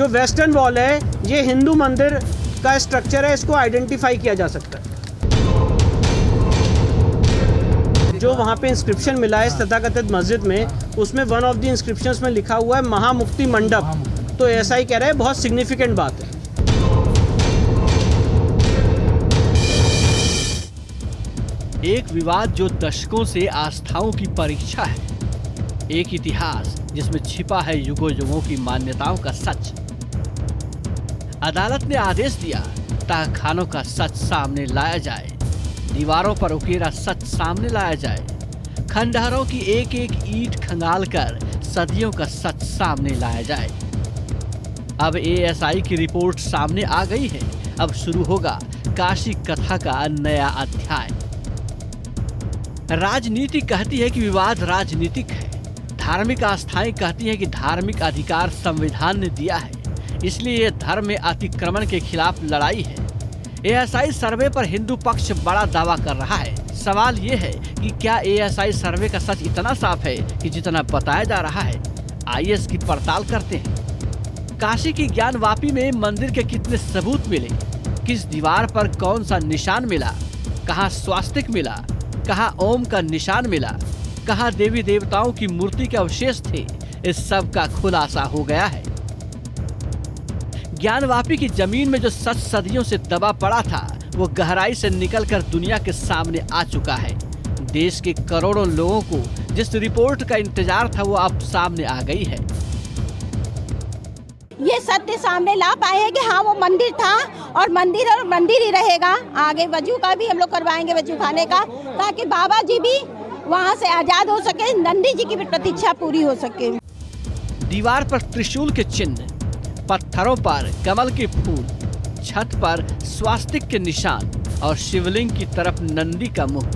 जो western wall है ये हिंदू मंदिर का स्ट्रक्चर है, इसको आइडेंटिफाई किया जा सकता है। जो वहाँ पे इंस्क्रिप्शन मिला है इस तथाकथित मस्जिद में, उसमें वन ऑफ द इंस्क्रिप्शंस में लिखा हुआ है महामुक्ति मंडप। तो ऐसा ही कह रहे हैं, बहुत सिग्निफिकेंट बात है। एक विवाद जो दशकों से आस्थाओं की परीक्षा है, एक इतिहास जिसमें छिपा है युगों युगों की मान्यताओं का सच। अदालत ने आदेश दिया तहखानों का सच सामने लाया जाए, दीवारों पर उकेरा सच सामने लाया जाए, खंडहरों की एक एक ईंट खंगाल कर सदियों का सच सामने लाया जाए। अब एएसआई की रिपोर्ट सामने आ गई है। अब शुरू होगा काशी कथा का नया अध्याय। राजनीति कहती है कि विवाद राजनीतिक है, धार्मिक आस्थाएं कहती हैं कि धार्मिक अधिकार संविधान ने दिया है, इसलिए यह धर्म में अतिक्रमण के खिलाफ लड़ाई है। एएसआई सर्वे पर हिंदू पक्ष बड़ा दावा कर रहा है। सवाल ये है कि क्या एएसआई सर्वे का सच इतना साफ है कि जितना बताया जा रहा है? आइए इसकी पड़ताल करते हैं। काशी की ज्ञानवापी में मंदिर के कितने सबूत मिले, किस दीवार पर कौन सा निशान मिला, कहाँ स्वास्तिक मिला, कहाँ ओम का निशान मिला, कहाँ देवी देवताओं की मूर्ति के अवशेष थे, इस सब का खुलासा हो गया है। ज्ञानवापी की जमीन में जो सच सदियों से दबा पड़ा था, वो गहराई से निकलकर दुनिया के सामने आ चुका है। देश के करोड़ों लोगों को जिस रिपोर्ट का इंतजार था, वो अब सामने आ गई है। ये सत्य सामने ला पाए हैं कि हाँ वो मंदिर था और मंदिर ही रहेगा। आगे वजू का भी हम लोग करवाएंगे, वजू खाने का, ताकि बाबा जी भी वहाँ से आजाद हो सके, नंदी जी की भी प्रतीक्षा पूरी हो सके। दीवार पर त्रिशूल के चिन्ह, पत्थरों पर कमल के फूल, छत पर स्वास्तिक के निशान और शिवलिंग की तरफ नंदी का मुंह।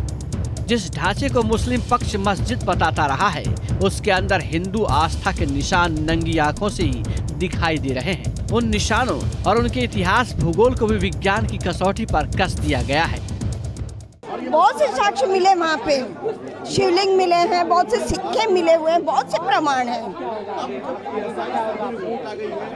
जिस ढांचे को मुस्लिम पक्ष मस्जिद बताता रहा है, उसके अंदर हिंदू आस्था के निशान नंगी आंखों से ही दिखाई दे रहे हैं। उन निशानों और उनके इतिहास भूगोल को भी विज्ञान की कसौटी पर कस दिया गया है। बहुत से साक्ष्य मिले वहाँ पे, शिवलिंग मिले हैं, बहुत से सिक्के मिले हुए हैं, बहुत से प्रमाण हैं।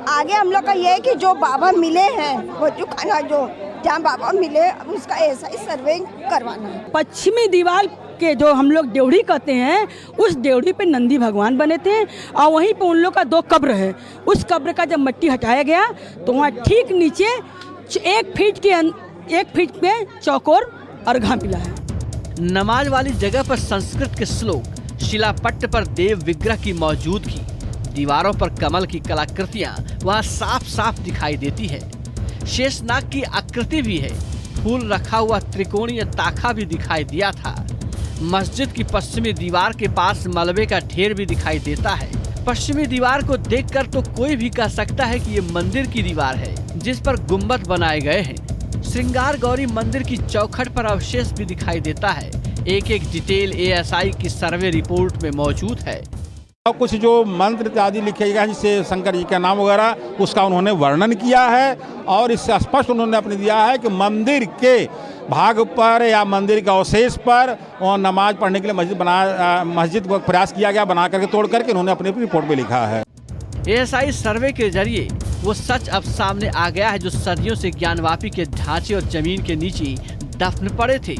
आगे हम लोग का ये है कि जो बाबा मिले हैं, वजू खाना जो जहाँ बाबा मिले, अब उसका ऐसा ही सर्वे करवाना है। पश्चिमी दीवार के जो हम लोग देवड़ी कहते हैं, उस देवड़ी पे नंदी भगवान बने थे और वहीं पे उन लोग का 2 कब्र है। उस कब्र का जब मिट्टी हटाया गया तो वहाँ ठीक नीचे 1 फीट पे चौकोर अर्घा मिला है। नमाज वाली जगह पर संस्कृत के श्लोक, शिलापट्ट पर देव विग्रह की मौजूदगी, दीवारों पर कमल की कलाकृतियां वहां साफ साफ दिखाई देती है। शेषनाग की आकृति भी है, फूल रखा हुआ त्रिकोणीय ताखा भी दिखाई दिया था। मस्जिद की पश्चिमी दीवार के पास मलबे का ढेर भी दिखाई देता है। पश्चिमी दीवार को देखकर तो कोई भी कह सकता है कि ये मंदिर की दीवार है, जिस पर गुम्बद बनाए गए हैं। श्रृंगार गौरी मंदिर की चौखट पर अवशेष भी दिखाई देता है। एक एक डिटेल एएसआई की सर्वे रिपोर्ट में मौजूद है। और कुछ जो मंत्र आदि लिखे गए हैं, जिससे शंकर जी का नाम वगैरह, उसका उन्होंने वर्णन किया है और इससे स्पष्ट उन्होंने अपने दिया है कि मंदिर के भाग पर या मंदिर के अवशेष पर और नमाज पढ़ने के लिए मस्जिद को प्रयास किया गया, बना करके तोड़ करके उन्होंने अपनी रिपोर्ट में लिखा है। एएसआई सर्वे के जरिए वो सच अब सामने आ गया है जो सदियों से ज्ञानवापी के ढांचे और जमीन के नीचे दफन पड़े थे।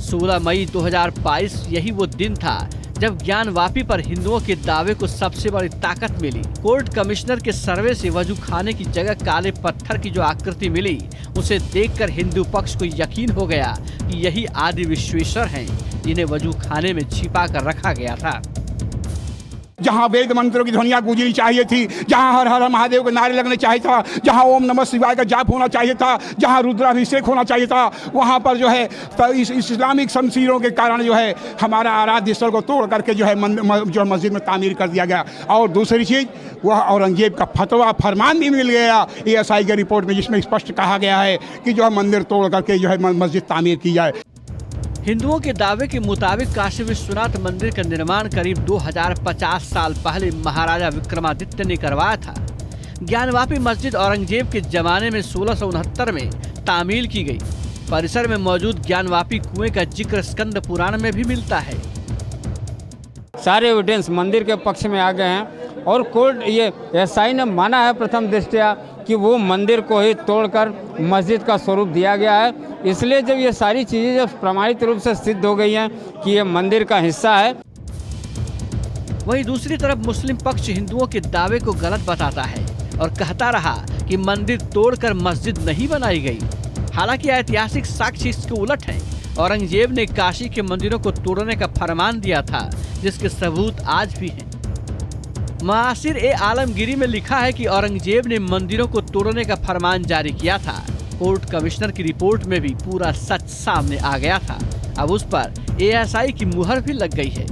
16 मई 2022 यही वो दिन था जब ज्ञानवापी पर हिंदुओं के दावे को सबसे बड़ी ताकत मिली। कोर्ट कमिश्नर के सर्वे से वजू खाने की जगह काले पत्थर की जो आकृति मिली, उसे देखकर हिंदू पक्ष को यकीन हो गया कि यही आदि विश्वेश्वर हैं जिन्हें वजू खाने में छिपा कर रखा गया था। जहाँ वेद मंत्रों की ध्वनियाँ गूंजनी चाहिए थी, जहाँ हर हर महादेव के नारे लगने चाहिए था, जहाँ ओम नमः शिवाय का जाप होना चाहिए था, जहाँ रुद्राभिषेक होना चाहिए था, वहाँ पर जो है तो इस इस्लामिक शमशीरों के कारण जो है हमारा आराध्य स्थल को तोड़ करके जो है जो मस्जिद में तामीर कर दिया गया। और दूसरी चीज़, वह औरंगजेब का फतवा फरमान भी मिल गया एएसआई की रिपोर्ट में, जिसमें स्पष्ट कहा गया है कि जो है मंदिर तोड़ करके जो है मस्जिद तामीर की जाए। हिंदुओं के दावे के मुताबिक काशी विश्वनाथ मंदिर का निर्माण करीब 2050 साल पहले महाराजा विक्रमादित्य ने करवाया था। ज्ञानवापी मस्जिद औरंगजेब के जमाने में 1669 में तामील की गई। परिसर में मौजूद ज्ञानवापी कुएं का जिक्र स्कंद पुराण में भी मिलता है। सारे एविडेंस मंदिर के पक्ष में आ गए हैं और कोर्ट ये एसआई ने माना है प्रथम दृष्टया कि वो मंदिर को ही तोड़कर मस्जिद का स्वरूप दिया गया है। इसलिए जब ये सारी चीज़ें जब प्रमाणित रूप से सिद्ध हो गई हैं कि ये मंदिर का हिस्सा है। वहीं दूसरी तरफ मुस्लिम पक्ष हिंदुओं के दावे को गलत बताता है और कहता रहा कि मंदिर तोड़कर मस्जिद नहीं बनाई गई। हालांकि ऐतिहासिक साक्ष्य इसके उलट है। औरंगजेब ने काशी के मंदिरों को तोड़ने का फरमान दिया था, जिसके सबूत आज भी हैं। मासिर ए आलमगीरी में लिखा है कि औरंगजेब ने मंदिरों को तोड़ने का फरमान जारी किया था। कोर्ट कमिश्नर की रिपोर्ट में भी पूरा सच सामने आ गया था। अब उस पर एएसआई की मुहर भी लग गई है।